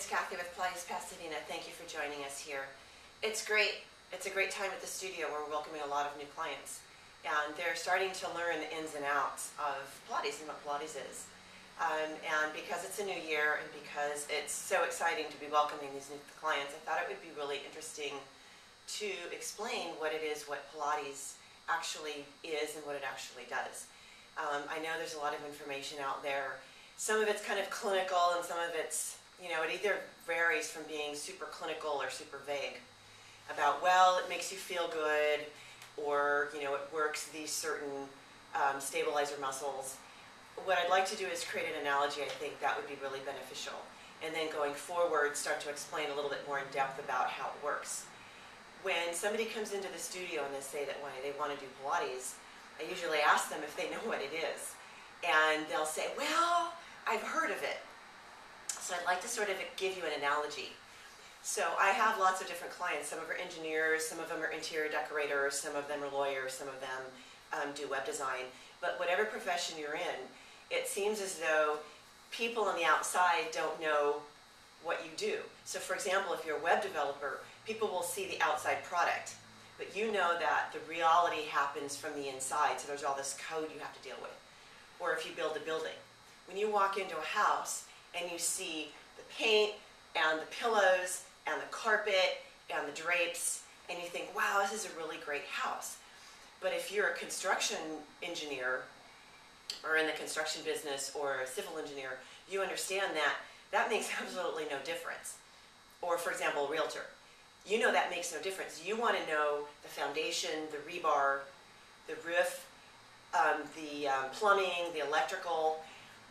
Kathy with Pilates Pasadena. Thank you for joining us here. It's great. It's a great time at the studio where we're welcoming a lot of new clients. And they're starting to learn the ins and outs of Pilates and what Pilates is. And because it's a new year and because it's so exciting to be welcoming these new clients, I thought it would be really interesting to explain what it is, what Pilates actually is and what it actually does. I know there's a lot of information out there. Some of it's kind of clinical and some of it's, it either varies from being super clinical or super vague about, well, it makes you feel good, or, it works these certain stabilizer muscles. What I'd like to do is create an analogy. I think that would be really beneficial. And then going forward, start to explain a little bit more in depth about how it works. When somebody comes into the studio and they say that they want to do Pilates, I usually ask them if they know what it is. And they'll say, well, I've heard of it. So I'd like to sort of give you an analogy. So I have lots of different clients. Some of them are engineers, some of them are interior decorators, some of them are lawyers, some of them do web design. But whatever profession you're in, it seems as though people on the outside don't know what you do. So for example, if you're a web developer, people will see the outside product, but you know that the reality happens from the inside, so there's all this code you have to deal with. Or if you build a building. When you walk into a house and you see the paint and the pillows and the carpet and the drapes, and you think, wow, this is a really great house. But if you're a construction engineer or in the construction business or a civil engineer, you understand that that makes absolutely no difference. Or for example, a realtor. You know that makes no difference. You want to know the foundation, the rebar, the roof, the plumbing, the electrical.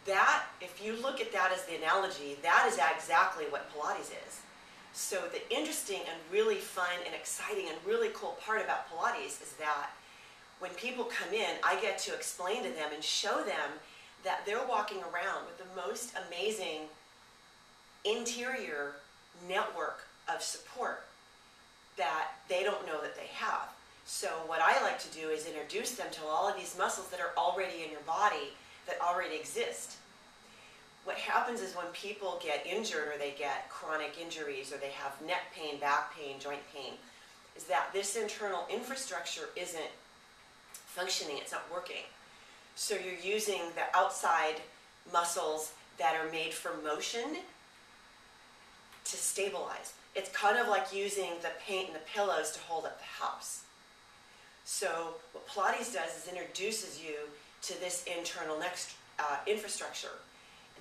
That, if you look at that as the analogy, that is exactly what Pilates is. So the interesting and really fun and exciting and really cool part about Pilates is that when people come in, I get to explain to them and show them that they're walking around with the most amazing interior network of support that they don't know that they have. So what I like to do is introduce them to all of these muscles that are already in your body, that already exist. What happens is when people get injured or they get chronic injuries or they have neck pain, back pain, joint pain, is that this internal infrastructure isn't functioning, it's not working. So you're using the outside muscles that are made for motion to stabilize. It's kind of like using the paint and the pillows to hold up the house. So what Pilates does is introduces you to this internal infrastructure.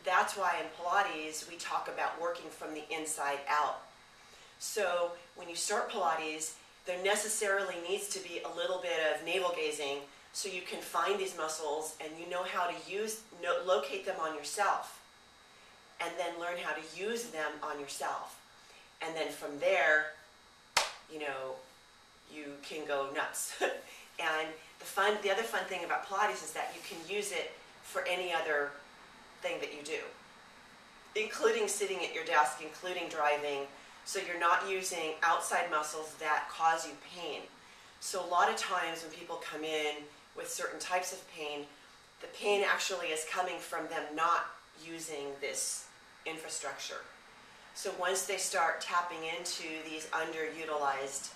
That's why in Pilates we talk about working from the inside out. So when you start Pilates, there necessarily needs to be a little bit of navel gazing so you can find these muscles and you know how to locate them on yourself, and then learn how to use them on yourself. And then from there, you can go nuts. And the other fun thing about Pilates is that you can use it for any other thing that you do, including sitting at your desk, including driving, so you're not using outside muscles that cause you pain. So a lot of times when people come in with certain types of pain, the pain actually is coming from them not using this infrastructure. So once they start tapping into these underutilized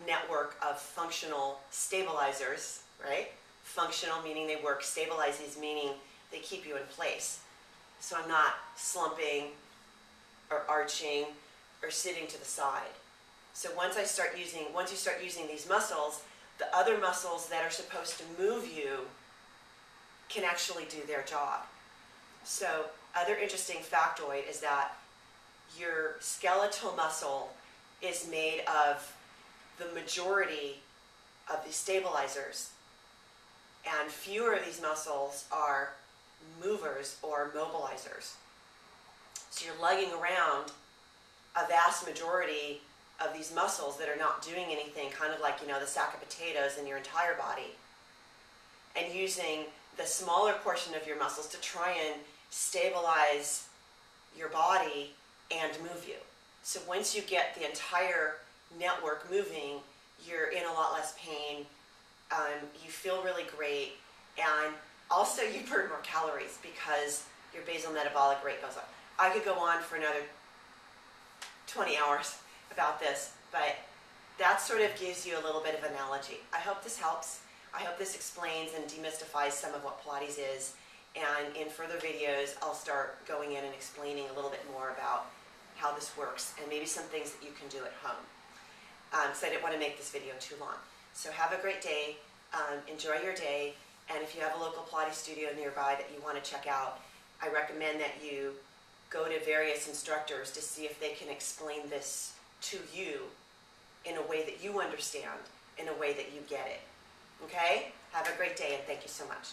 network of functional stabilizers, right? Functional meaning they work, stabilizes meaning they keep you in place. So I'm not slumping or arching or sitting to the side. So once you start using these muscles, the other muscles that are supposed to move you can actually do their job. So other interesting factoid is that your skeletal muscle is made of the majority of these stabilizers, and fewer of these muscles are movers or mobilizers. So you're lugging around a vast majority of these muscles that are not doing anything, kind of like, the sack of potatoes in your entire body, and using the smaller portion of your muscles to try and stabilize your body and move you. So once you get the entire network moving, you're in a lot less pain, you feel really great, and also you burn more calories because your basal metabolic rate goes up. I could go on for another 20 hours about this, but that sort of gives you a little bit of analogy. I hope this helps. I hope this explains and demystifies some of what Pilates is, and in further videos I'll start going in and explaining a little bit more about how this works and maybe some things that you can do at home. So I didn't want to make this video too long. So have a great day, enjoy your day, and if you have a local Pilates studio nearby that you want to check out, I recommend that you go to various instructors to see if they can explain this to you in a way that you understand, in a way that you get it. Okay? Have a great day, and thank you so much.